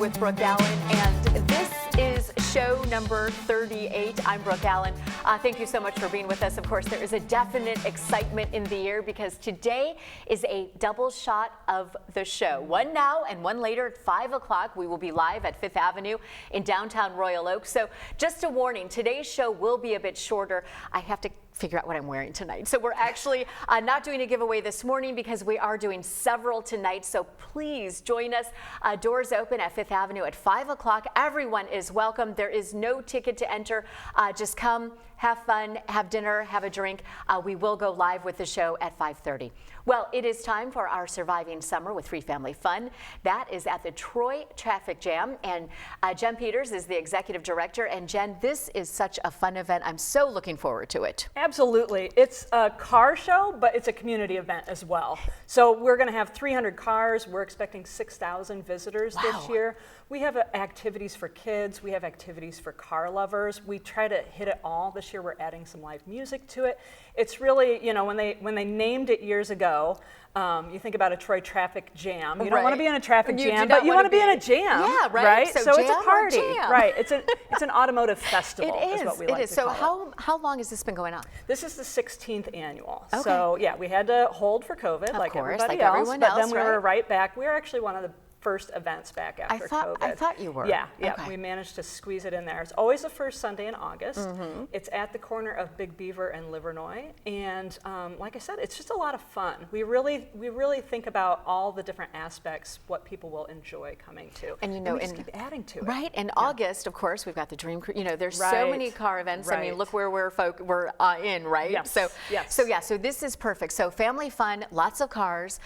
with Brooke Allen, and this is show number 38. I'm Brooke Allen. Thank you so much for being with us. Of course, there is a definite excitement in the air because today is a double shot of the show. One now and one later at 5 o'clock. We will be live at 5th Avenue in downtown Royal Oak. So just a warning, today's show will be a bit shorter. I have to figure out what I'm wearing tonight. So we're actually not doing a giveaway this morning because we are doing several tonight. So please join us. Doors open at 5th Avenue at 5 o'clock. Everyone is welcome. There is no ticket to enter. Just come, have fun, have dinner, have a drink. We will go live with the show at 5:30. Well, it is time for our Surviving Summer with Free Family Fun. That is at the Troy Traffic Jam. And Jen Peters is the executive director. And Jen, this is such a fun event. I'm so looking forward to it. Absolutely. It's a car show, but it's a community event as well. So we're going to have 300 cars. We're expecting 6,000 visitors this year. We have activities for kids. We have activities for car lovers. We try to hit it all. This year we're adding some live music to it. It's really, you know, when they named it years ago, you think about a Troy traffic jam. You don't want to be in a traffic jam, but you want to be in a jam. Yeah, right. So it's a party. Right. It's an automotive festival. It is. Is what we like to call it. How long has this been going on? This is the 16th annual. Okay. So yeah, we had to hold for COVID like everybody else, everyone but else, then we were right back. We were actually one of the first events back after COVID. I thought you were. Yeah, Okay. we managed to squeeze it in there. It's always the first Sunday in August. It's at the corner of Big Beaver and Livernois, and like I said, it's just a lot of fun. We really think about all the different aspects, what people will enjoy coming to, and you know, we just keep adding to it. Right, in August, of course, we've got the Dream Cruise. You know, there's so many car events. I mean, look where we're in, right? Yes. So this is perfect. So family fun, lots of cars.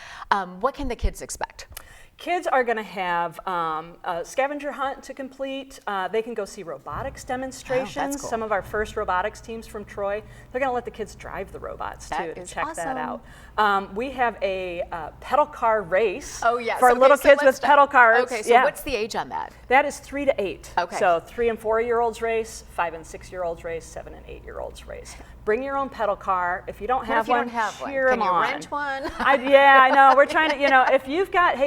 What can the kids expect? Kids are going to have a scavenger hunt to complete. They can go see robotics demonstrations. Oh, that's cool. Some of our first robotics teams from Troy, they're going to let the kids drive the robots too. Check that out. We have a pedal car race for little kids with pedal cars. Okay, so what's the age on that? That is 3 to 8. Okay. So 3 and 4 year olds race, 5 and 6 year olds race, 7 and 8 year olds race. Bring your own pedal car. If you don't have one, cheer them on. Can you rent one? Yeah, I know. We're trying to, you know, if you've got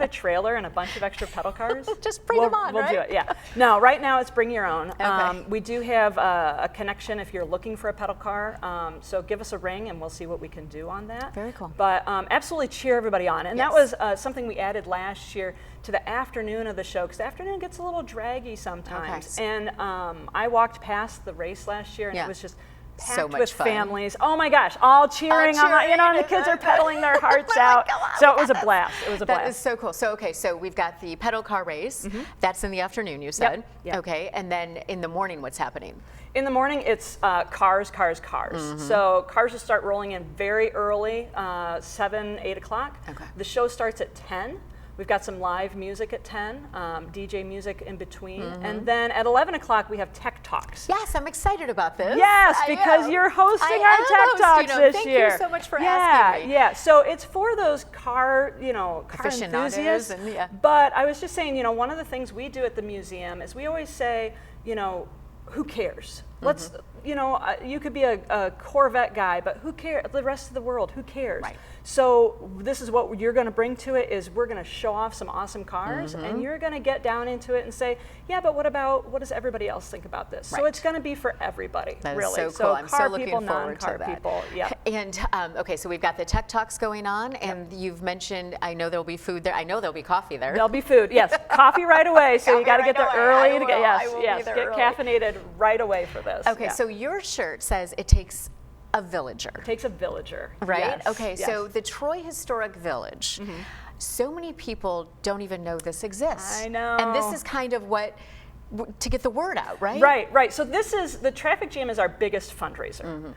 a trailer and a bunch of extra pedal cars, just bring them on, we'll do it. Yeah. No, right now it's bring your own. Okay. We do have a connection if you're looking for a pedal car. So give us a ring and we'll see what we can do on that. Very cool. But absolutely cheer everybody on. And that was something we added last year to the afternoon of the show, because the afternoon gets a little draggy sometimes. Okay. And I walked past the race last year and it was just packed so much with fun. Families. Oh my gosh, all cheering on, you know, and the kids are pedaling their hearts out. So it was a blast. It was a blast. That is so cool. So so we've got the pedal car race. That's in the afternoon, you said. Yep. Okay, and then in the morning, what's happening? In the morning, it's cars. So cars will start rolling in very early, 7, 8 o'clock. Okay. The show starts at 10. We've got some live music at 10, DJ music in between. And then at 11 o'clock, we have Tech Talks. Yes, I'm excited about this. Yes, because you're hosting our Tech Talks this year. Thank you so much for asking me. Yeah, so it's for those car enthusiasts. But I was just saying, you know, one of the things we do at the museum is we always say, you know, who cares? Let's, you know, you could be a Corvette guy, but who cares? The rest of the world, who cares? Right. So this is what you're going to bring to it, is we're going to show off some awesome cars, and you're going to get down into it and say, yeah, but what does everybody else think about this? Right. So it's going to be for everybody, that really. is so cool. I'm car so looking people, forward non-car to that. people, yeah. And okay, so we've got the Tech Talks going on, and you've mentioned, I know there'll be food there. I know there'll be coffee there. There'll be food, yes. Coffee right away, so you got to get there early to get, get early. caffeinated right away for this. Okay, so your shirt says it takes a villager. It takes a villager. Right? Yes. Okay, so the Troy Historic Village, so many people don't even know this exists. I know. And this is kind of to get the word out, right? Right. So the Traffic Jam is our biggest fundraiser.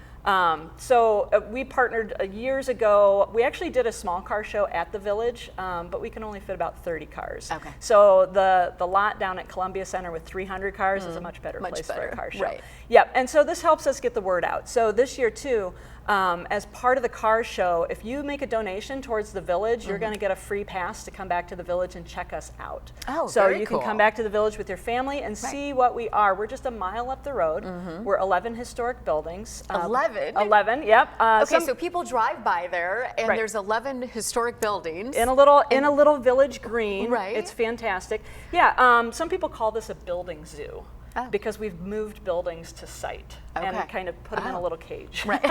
We partnered years ago. We actually did a small car show at the Village, but we can only fit about 30 cars. Okay. So the lot down at Columbia Center with 300 cars is a much better place for a car show. Right. Yep. And so this helps us get the word out. So this year too, as part of the car show, if you make a donation towards the Village, you're going to get a free pass to come back to the Village and check us out. Oh, so very you cool. can come back to the Village with your family and see what we are. We're just a mile up the road. We're 11 historic buildings. 11. 11. 11, yep. Okay, so people drive by there, and Right. there's 11 historic buildings. In a little village green. Right. It's fantastic. Yeah, some people call this a building zoo. Oh. Because we've moved buildings to site and Okay. kind of put them in a little cage. Right.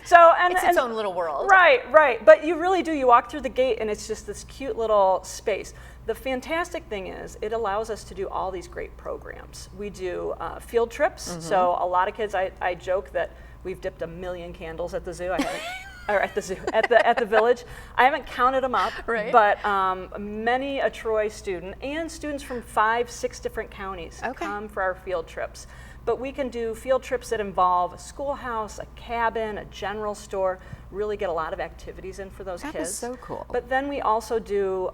So It's its own little world. Right. But you really do. You walk through the gate and it's just this cute little space. The fantastic thing is it allows us to do all these great programs. We do field trips. So a lot of kids, I joke that we've dipped 1 million candles at the zoo. I haven't, or at the zoo, at the village. I haven't counted them up, Right. but many a Troy student and students from 5, 6 different counties Okay. come for our field trips. But we can do field trips that involve a schoolhouse, a cabin, a general store, really get a lot of activities in for those That kids. is so cool. But then we also do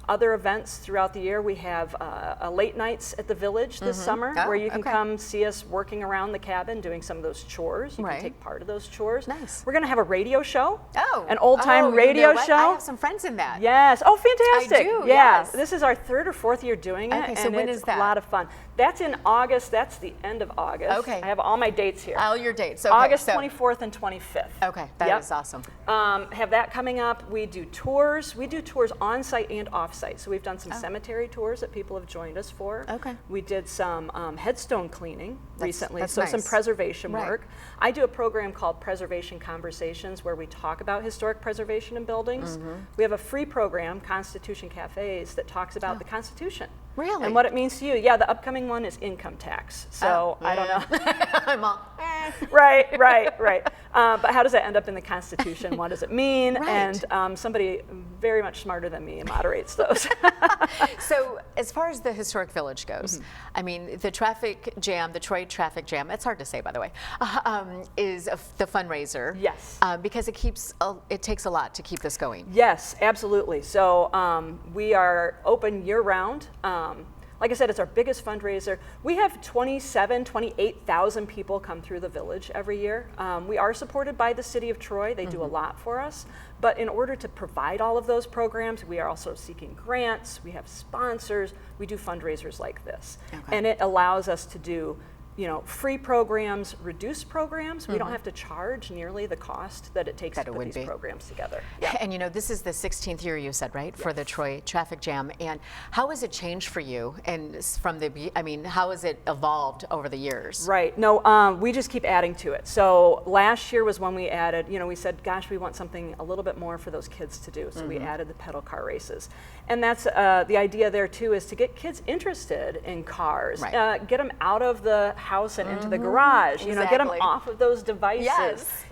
other events throughout the year. We have a late nights at the village this summer Oh, where you can okay. come see us working around the cabin doing some of those chores. You Right. can take part of those chores. Nice. We're going to have a radio show. Oh. An old time Oh, radio you know what? show. I have some friends in that. Yes. Oh, fantastic. I do, Yeah. yes. This is our 3rd or 4th year doing it. Okay, so and when it's is that? a lot of fun. That's in August. That's the end of August. Okay. I have all my dates here. All your dates. Okay, August so- 24th and 25th. Okay, that is Yep. awesome. Have that coming up. We do tours. We do tours on site and off site. So we've done some cemetery tours that people have joined us for. Okay. We did some headstone cleaning recently. that's So some nice. preservation Right. work. I do a program called Preservation Conversations where we talk about historic preservation in buildings. We have a free program, Constitution Cafes, that talks about the Constitution. Really? And what it means to you. Yeah, the upcoming one is income tax. So I don't know. I'm all, Right. But how does that end up in the Constitution? What does it mean? Right. And somebody very much smarter than me moderates those. So as far as the historic village goes, I mean, the traffic jam, the Troy traffic jam, it's hard to say, by the way, is the fundraiser. Yes. Because it takes a lot to keep this going. Yes, absolutely. So we are open year round. Like I said, it's our biggest fundraiser. We have 28,000 people come through the village every year. We are supported by the city of Troy. They do a lot for us. But in order to provide all of those programs, we are also seeking grants. We have sponsors. We do fundraisers like this. Okay. And it allows us to do free programs, reduced programs. We don't have to charge nearly the cost that it takes That to it put would these be. programs together. And this is the 16th year you said, right, for the Troy traffic jam. And how has it changed for you? And how has it evolved over the years? Right. No, we just keep adding to it. So last year was when we added, we said, gosh, we want something a little bit more for those kids to do. So we added the pedal car races. And that's the idea there too, is to get kids interested in cars, Right. get them out of the house and into the garage, get them Exactly. off of those devices. Yes.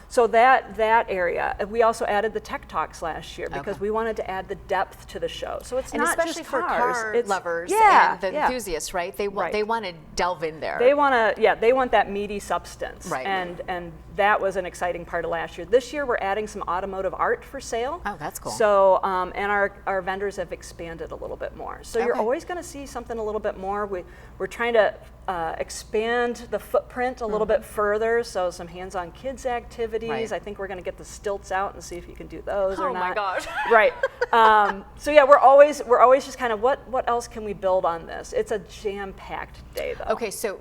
So that area. We also added the Tech Talks last year because Okay. we wanted to add the depth to the show. So it's And not especially just for cars. car It's- lovers yeah, and the yeah. enthusiasts, right? They want to delve in there. They want that meaty substance. Right. And that was an exciting part of last year. This year we're adding some automotive art for sale. Oh, that's cool. So, and our vendors have expanded a little bit more. So you're Okay. always going to see something a little bit more. We're trying to expand the footprint a little bit further. So some hands-on kids activities. Right. I think we're going to get the stilts out and see if you can do those or Oh not. my gosh. Right. So yeah, we're always just kind of what else can we build on this? It's a jam-packed day though. Okay, so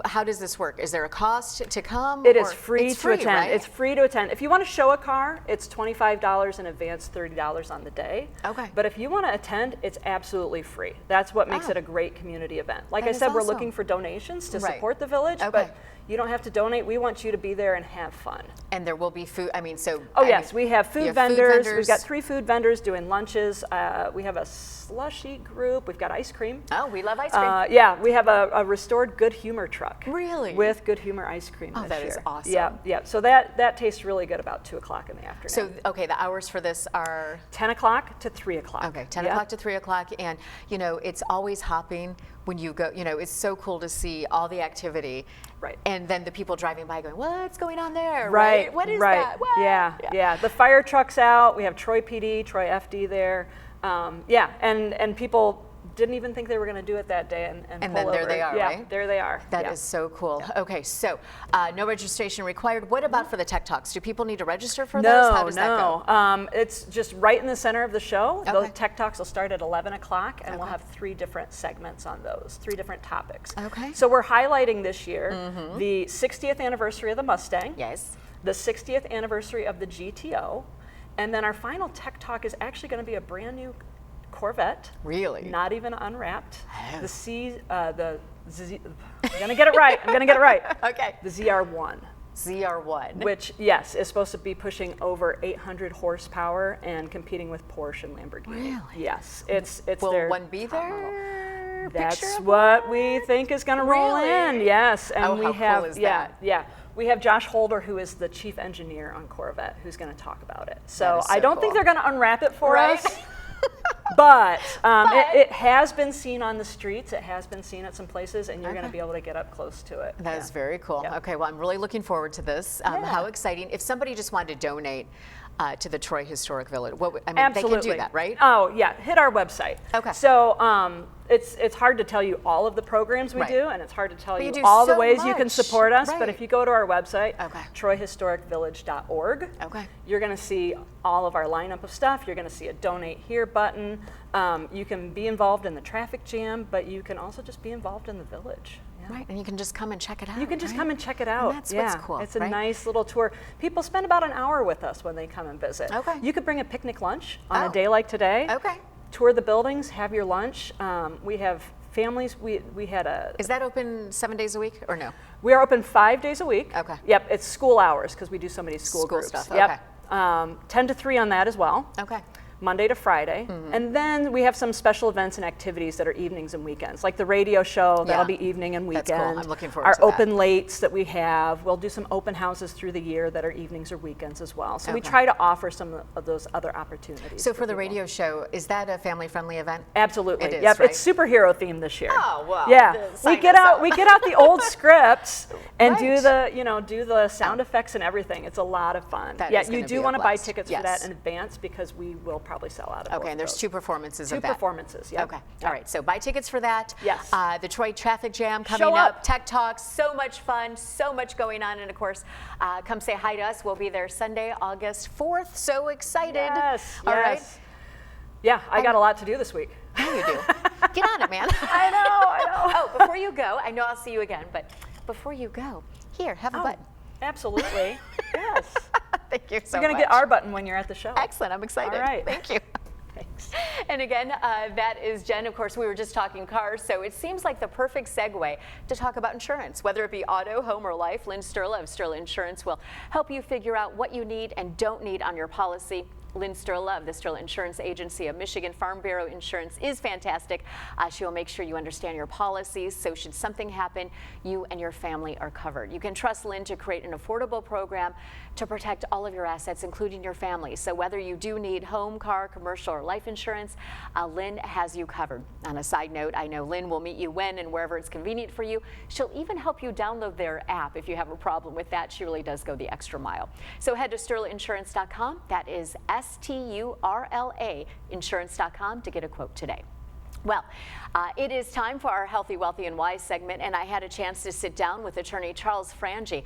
how does this work? Is there a cost to come? It or- is free It's to free, attend. right? It's free to attend. If you want to show a car, it's $25 in advance, $30 on the day. Okay. But if you want to attend, it's absolutely free. That's what makes Oh. it a great community event. Like That I is said, we're awesome. looking for donations to Right. support the village, Okay. but you don't have to donate. We want you to be there and have fun. And there will be food. Oh yes, we have food you have vendors. We've got 3 food vendors doing lunches. We have a slushy group. We've got ice cream. Oh, we love ice cream. Yeah, we have a restored Good Humor truck. Really? With Good Humor ice cream Oh, this that year. is awesome. Yeah. So that tastes really good about 2 o'clock in the afternoon. So, okay, the hours for this are 10 o'clock to 3 o'clock. okay, 10 Yeah. o'clock to 3 o'clock, and it's always hopping when you go. It's so cool to see all the activity, Right. And then the people driving by going, "What's going on there?" Right. What is right. that? What? Yeah. The fire truck's out. We have Troy PD, Troy FD there. And people didn't even think they were going to do it that day and pull then there over. they are, yeah, right? There they are. That is so cool. Okay, so no registration required. What about for the Tech Talks? Do people need to register for those? How does that go? It's just right in the center of the show. Okay. The Tech Talks will start at 11 o'clock, and we'll have 3 different segments on those, 3 different topics. Okay. So we're highlighting this year the 60th anniversary of the Mustang, Yes. the 60th anniversary of the GTO, and then our final Tech Talk is actually going to be a brand new Corvette. Really? Not even unwrapped. Oh. I'm going to get it right. I'm going to get it right. Okay. The ZR1. ZR1. Which, yes, is supposed to be pushing over 800 horsepower and competing with Porsche and Lamborghini. Really? Yes, it's Will their one be top model. there? That's Picture of what one? we think is going to roll Really? in. Yes, and Oh, we how have cool is yeah, that? yeah. We have Josh Holder, who is the chief engineer on Corvette, who's going to talk about it. That So is so I don't think cool. they're going to unwrap it for Right? us. But it has been seen on the streets. It has been seen at some places, and you're going to be able to get up close to it. That is very cool. Yep. Okay, well, I'm really looking forward to this. How exciting. If somebody just wanted to donate to the Troy Historic Village, Absolutely. they can do that, right? Oh, yeah. Hit our website. Okay. So it's hard to tell you all of the programs we Right. do, and it's hard to tell But you you do all the so ways you can much. support us. Right. But if you go to our website, Okay. troyhistoricvillage.org, Okay. you're going to see all of our lineup of stuff. You're going to see a donate here button. You can be involved in the traffic jam, but you can also just be involved in the village. Yeah. Right, and you can just come and check it out. You can just right? come and check it out. And that's what's cool. It's a right? nice little tour. People spend about an hour with us when they come and visit. Okay. You could bring a picnic lunch on Oh. a day like today. Okay. Tour the buildings, have your lunch. We have families. We had a. Is that open 7 days a week or no? We are open 5 days a week. Okay. Yep, it's school hours because we do so many school groups. stuff, Yep. 10 to 3 on that as well. Okay. Monday to Friday. And then we have some special events and activities that are evenings and weekends, like the radio show, that'll Yeah. be evening and That's weekend. cool. I'm looking forward Our to that. open lates that we have. We'll do some open houses through the year that are evenings or weekends as well. So we Okay. try to offer some of those other opportunities. So for the people. radio show, is that a family-friendly event? Absolutely. It is, yep, right? it's superhero themed this year. Oh, well, Yeah. then sign We get us out up. we get out the old scripts and do Right. the sound effects and everything. It's a lot of fun. That yeah, is you gonna do be a want to buy blast. tickets Yes. for that in advance because we will probably sell out of both Okay, and of there's those. 2 performances Two of that. performances, yeah. Okay, all right. So buy tickets for that. Yes. The Troy Traffic Jam coming Show up. up. Tech Talks, so much fun, so much going on. And of course, come say hi to us. We'll be there Sunday, August 4th. So excited. Yes, All right. yes. Yeah, I got a lot to do this week. Yeah, you do. Get on it, man. I know. Oh, before you go, I know I'll see you again, but before you go, here, have a button. Absolutely. Yes. Thank you so You're going much. to get our button when you're at the show. Excellent. I'm excited. All right. Thank you. Thanks. And again, that is Jen. Of course, we were just talking cars, so it seems like the perfect segue to talk about insurance. Whether it be auto, home, or life, Lynn Sterla of Sterla Insurance will help you figure out what you need and don't need on your policy. Lynn Sterla of the Sterla Insurance Agency of Michigan Farm Bureau Insurance is fantastic. She will make sure you understand your policies, so should something happen, you and your family are covered. You can trust Lynn to create an affordable program to protect all of your assets, including your family. So whether you do need home, car, commercial, or life insurance, Lynn has you covered. On a side note, I know Lynn will meet you when and wherever it's convenient for you. She'll even help you download their app if you have a problem with that. She really does go the extra mile. So head to SterlaInsurance.com. That is STURLA insurance.com to get a quote today. Well, it is time for our Healthy, Wealthy, and Wise segment, and I had a chance to sit down with attorney Charles Frangie.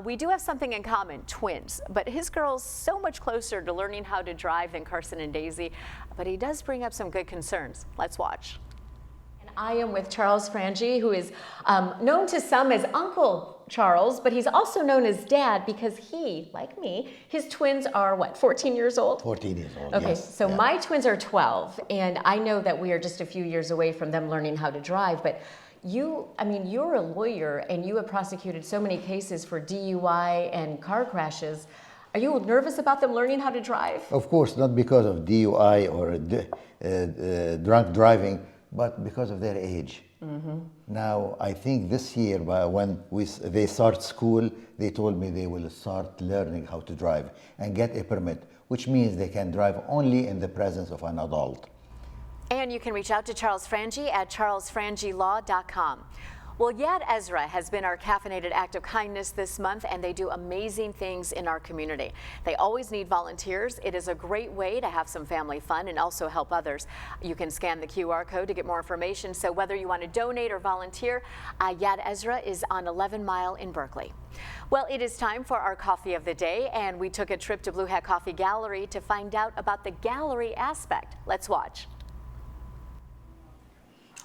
We do have something in common, twins, but his girl's so much closer to learning how to drive than Carson and Daisy, but he does bring up some good concerns. Let's watch. I am with Charles Frangie, who is known to some as Uncle Charles, but he's also known as Dad because he, like me, his twins are what, 14 years old? 14 years old, Okay, yes. so Yeah. my twins are 12, and I know that we are just a few years away from them learning how to drive, but you're a lawyer, and you have prosecuted so many cases for DUI and car crashes. Are you nervous about them learning how to drive? Of course, not because of DUI or drunk driving, but because of their age. Mm-hmm. Now, I think this year, when they start school, they told me they will start learning how to drive and get a permit, which means they can drive only in the presence of an adult. And you can reach out to Charles Frangie at charlesfrangielaw.com. Well, Yad Ezra has been our Caffeinated Act of Kindness this month, and they do amazing things in our community. They always need volunteers. It is a great way to have some family fun and also help others. You can scan the QR code to get more information. So whether you want to donate or volunteer, Yad Ezra is on 11 Mile in Berkeley. Well, it is time for our coffee of the day, and we took a trip to Blue Hat Coffee Gallery to find out about the gallery aspect. Let's watch.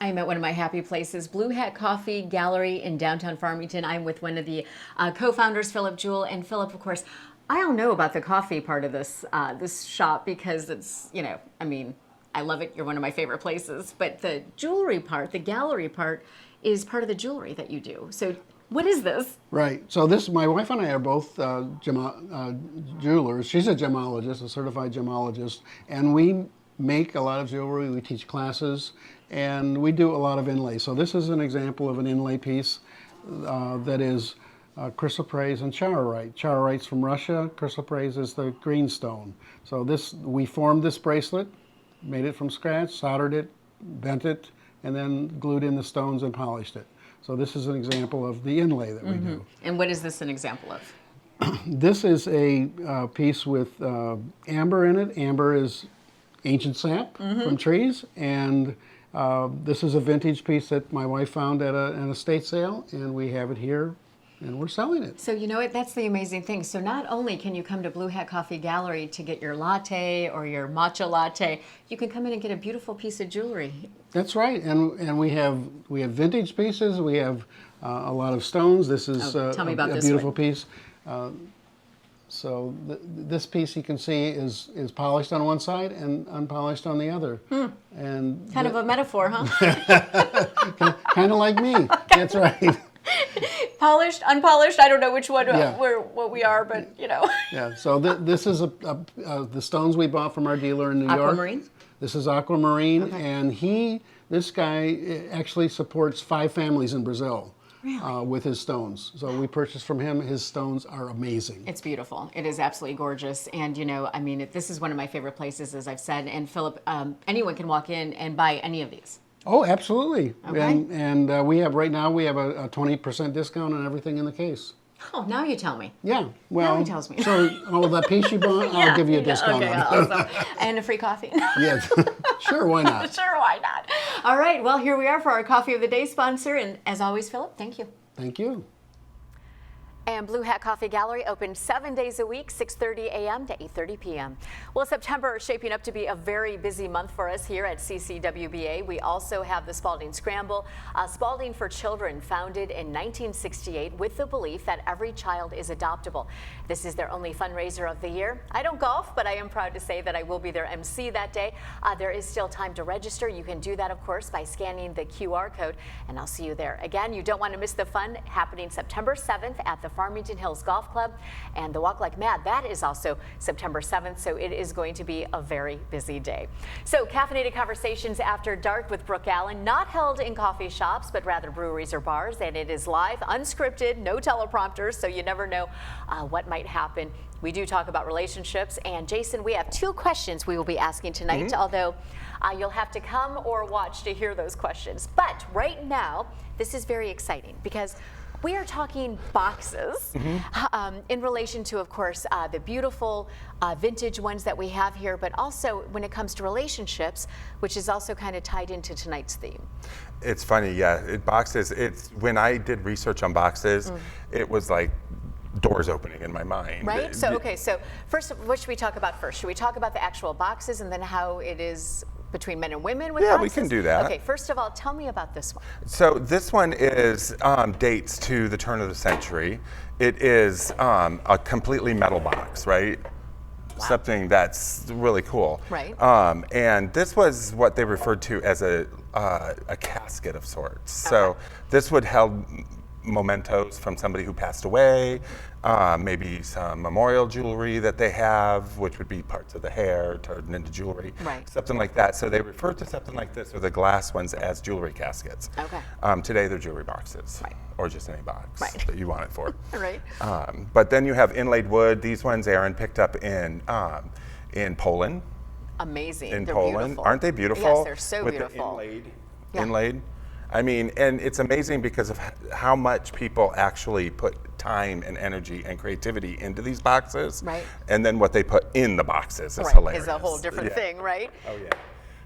I'm at one of my happy places, Blue Hat Coffee Gallery in downtown Farmington. I'm with one of the co-founders, Philip Jewell. And Philip, of course, I all know about the coffee part of this this shop because it's, you know, I mean, I love it. You're one of my favorite places. But the jewelry part, the gallery part, is part of the jewelry that you do. So what is this? Right. So this, my wife and I are both jewelers. She's a gemologist, a certified gemologist, and we make a lot of jewelry. We teach classes, and we do a lot of inlay. So this is an example of an inlay piece that is chrysoprase and charoite. Charoite's from Russia. Chrysoprase is the green stone. So this, we formed this bracelet, made it from scratch, soldered it, bent it, and then glued in the stones and polished it. So this is an example of the inlay that we do. And what is this an example of? This is a piece with amber in it. Amber is ancient sap from trees, and this is a vintage piece that my wife found at an estate sale, and we have it here, and we're selling it. So you know what, that's the amazing thing. So not only can you come to Blue Hat Coffee Gallery to get your latte or your matcha latte, you can come in and get a beautiful piece of jewelry. That's right, and we have vintage pieces. We have a lot of stones. This is tell me about a this beautiful one. piece. So this piece you can see is polished on one side and unpolished on the other. And Kind of a metaphor, huh? kind of like me. That's right. Polished, unpolished, I don't know which one Yeah. what we are, but you know. Yeah. So this is the stones we bought from our dealer in New York. Aquamarine? This is Aquamarine, and this guy actually supports 5 families in Brazil. Really? With his stones. So we purchased from him. His stones are amazing. It's beautiful. It is absolutely gorgeous. And, you know, I mean, this is one of my favorite places, as I've said. And, Philip, anyone can walk in and buy any of these. Oh, absolutely. Okay. And we have, right now, we have a 20% discount on everything in the case. Oh, now you tell me. Yeah. Well, Now he tells me. So, that piece you bought, I'll give you a discount Okay, on it. awesome. And a free coffee. Yes. Sure, why not? Sure, why not? All right, well, here we are for our Coffee of the Day sponsor. And as always, Philip, thank you. Thank you. And Blue Hat Coffee Gallery open 7 days a week, 6:30 a.m. to 8:30 p.m. Well, September is shaping up to be a very busy month for us here at CCWBA. We also have the Spalding Scramble. Spalding for Children, founded in 1968 with the belief that every child is adoptable. This is their only fundraiser of the year. I don't golf, but I am proud to say that I will be their MC that day. There is still time to register. You can do that, of course, by scanning the QR code, and I'll see you there. Again, you don't want to miss the fun happening September 7th at the Farmington Hills Golf Club, and the Walk Like Mad, that is also September 7th, so it is going to be a very busy day. So Caffeinated Conversations After Dark with Brooke Allen, not held in coffee shops, but rather breweries or bars, and it is live, unscripted, no teleprompters, so you never know what might happen. We do talk about relationships, and Jason, we have 2 questions we will be asking tonight, although you'll have to come or watch to hear those questions. But right now, this is very exciting because we are talking boxes in relation to, of course, the beautiful vintage ones that we have here, but also when it comes to relationships, which is also kind of tied into tonight's theme. It's funny, yeah. Boxes, when I did research on boxes, it was like doors opening in my mind. Right? So, okay, so first, what should we talk about first? Should we talk about the actual boxes and then how it is between men and women with Yeah, boxes? we can do that. Okay, first of all, tell me about this one. So this one is dates to the turn of the century. It is a completely metal box, right? Wow. Something that's really cool. Right. And this was what they referred to as a casket of sorts. Okay. So this would held mementos from somebody who passed away, maybe some memorial jewelry that they have, which would be parts of the hair turned into jewelry, right. Something like that. So they refer to something like this, or the glass ones, as jewelry caskets. Okay. Today they're jewelry boxes, right. Or just any box right. that you want it for. Right. But then you have inlaid wood. These ones Aaron picked up in Poland. Amazing. In they're Poland, beautiful. aren't they beautiful? Yes, they're so with beautiful. The Yeah. inlaid. I mean, and it's amazing because of how much people actually put time and energy and creativity into these boxes. Right. And then what they put in the boxes is Right, hilarious. is a whole different Yeah. thing, right? Oh, yeah.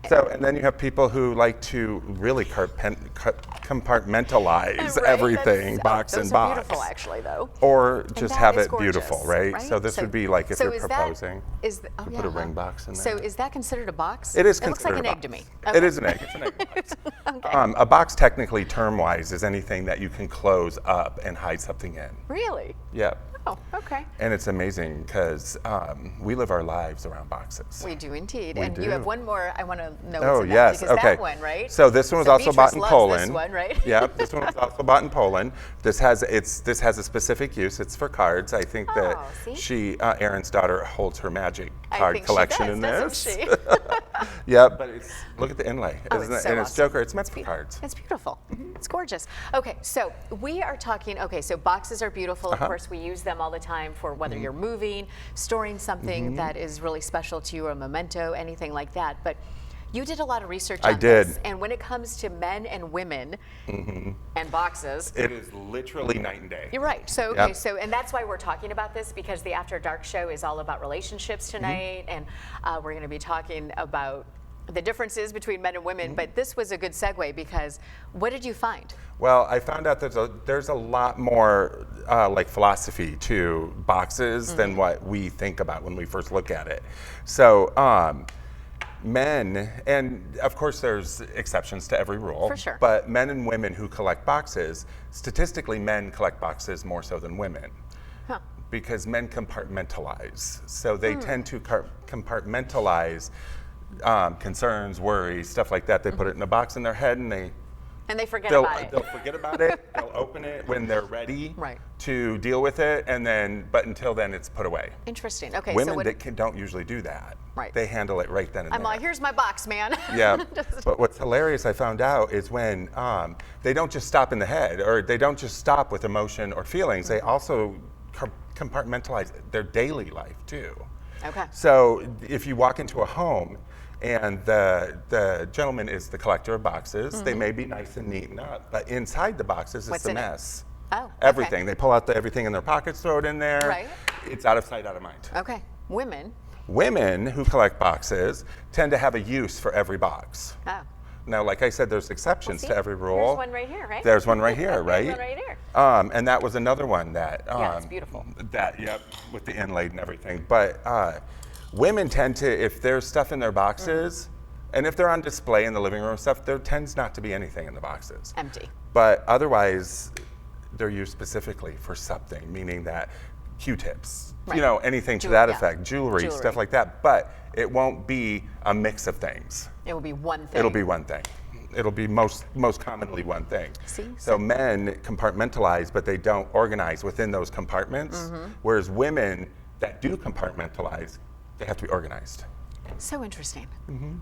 So, and then you have people who like to really compartmentalize Right, everything, that's- box those and are box. beautiful, actually, though. Or just that have is it beautiful, gorgeous, right? So this would be like if so you're is proposing, oh, you yeah, put a ring box in there. So is that considered a box? It is It looks like considered an a egg to me. box. It is an egg. It's an egg box. A box, technically, term-wise, is anything that you can close up and hide something in. Really? Yep. Oh, okay. And it's amazing because we live our lives around boxes. We do indeed. We and do. you have one more I want to know Oh, what's in yes. that, because Okay. that one, right? So this one was So also bought in Beatrice loves Poland. this one, right? Yep. This one was also bought in Poland. This has a specific use. It's for cards. I think that see? Erin's daughter, holds her magic I card think collection she does, in doesn't this. she? Yeah, but look at the inlay. Oh, Isn't it's it? so And it's awesome. Joker. It's meant for cards. It's beautiful. It's gorgeous. Okay, so we are talking, so boxes are beautiful. Of course, we use them all the time for whether you're moving, storing something that is really special to you, a memento, anything like that. But you did a lot of research on did. this. And when it comes to men and women and boxes, It is literally night and day. you're right. So, Yep. and that's why we're talking about this, because the After Dark show is all about relationships tonight. And we're going to be talking about the differences between men and women. But this was a good segue, because what did you find? Well, I found out there's a lot more like philosophy to boxes than what we think about when we first look at it. So men, and of course there's exceptions to every rule, For sure. but men and women who collect boxes, statistically men collect boxes more so than women. Huh. Because men compartmentalize. So they tend to compartmentalize concerns, worries, stuff like that. They put it in a box in their head and And they forget they'll about it. they'll forget about it. They'll open it when they're ready Right. to deal with it, and then, but until then, it's put away. Interesting. Okay, Women so what, don't usually do that. Right. They handle it right then and I'm there. like, here's my box, man. Yeah, but what's hilarious I found out is when they don't just stop in the head, or they don't just stop with emotion or feelings, they also compartmentalize their daily life too. Okay. So if you walk into a home and the gentleman is the collector of boxes, they may be nice and neat and up, but inside the boxes What's is in the it? mess. Oh, okay. Everything. They pull out everything in their pockets, throw it in there. Right. It's out of sight, out of mind. Okay, women. Women who collect boxes tend to have a use for every box. Oh. Now, like I said, there's exceptions See, to every rule. There's one right here, right? There's one right here, right? There's one right here. And that was another one that. Yeah, it's beautiful. That, yep, with the inlaid and everything. But women tend to, if there's stuff in their boxes, and if they're on display in the living room and stuff, there tends not to be anything in the boxes. Empty. But otherwise, they're used specifically for something, meaning that Q-tips, Right. you know, anything to that yeah. effect, jewelry, Jewelry. stuff like that. But it won't be a mix of things. It will be one thing. It'll be one thing. It'll be most commonly one thing. See? So men compartmentalize, but they don't organize within those compartments. Whereas women that do compartmentalize, they have to be organized. So interesting,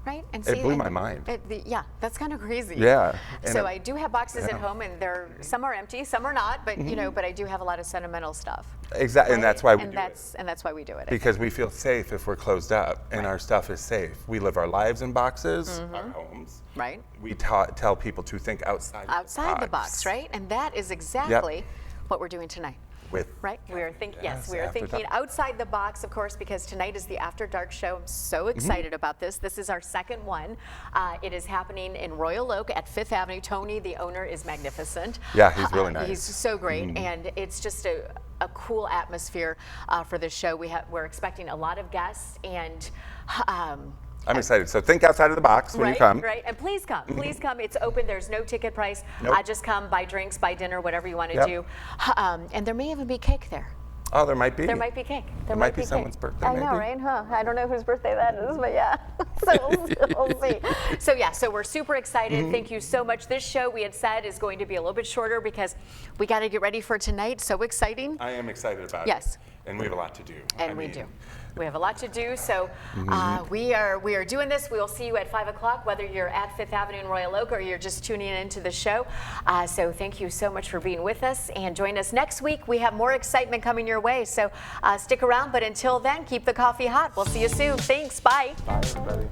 right? And It blew and my mind. Yeah, that's kind of crazy. Yeah. And So it- I do have boxes at yeah. home, and some are empty, some are not. But you know, but I do have a lot of sentimental stuff. Exactly, and right? that's why we and do that's and that's why we do it. I Because we feel safe if we're closed up and our stuff is safe. We live our lives in boxes, our homes. think. Right. We tell people to think outside Outside the box, right? And that is exactly what we're doing tonight. With Right, we are thinking. Yes, Yes, we are After thinking Dark. outside the box, of course, because tonight is the After Dark show. I'm so excited about this. This is our second one. It is happening in Royal Oak at 5th Avenue. Tony, the owner, is magnificent. Yeah, he's really nice. He's so great, and it's just a cool atmosphere for this show. We're expecting a lot of guests, and. I'm excited. So think outside of the box when you come. Right, and please come. Please come. It's open. There's no ticket price. Nope. Just come, buy drinks, buy dinner, whatever you want to Yep. do. And there may even be cake there. Oh, there might be. There might be cake. There might be cake. someone's birthday, I know, maybe. right? Huh? I don't know whose birthday that is, but yeah. So we'll see. So yeah, so we're super excited. Thank you so much. This show, we had said, is going to be a little bit shorter because we got to get ready for tonight. So exciting. I am excited about Yes. it. And we have a lot to do. And we do. We have a lot to do, so we are doing this. We will see you at 5 o'clock, whether you're at 5th Avenue in Royal Oak or you're just tuning into the show. So thank you so much for being with us, and join us next week. We have more excitement coming your way, so stick around. But until then, keep the coffee hot. We'll see you soon. Thanks. Bye. Bye, everybody.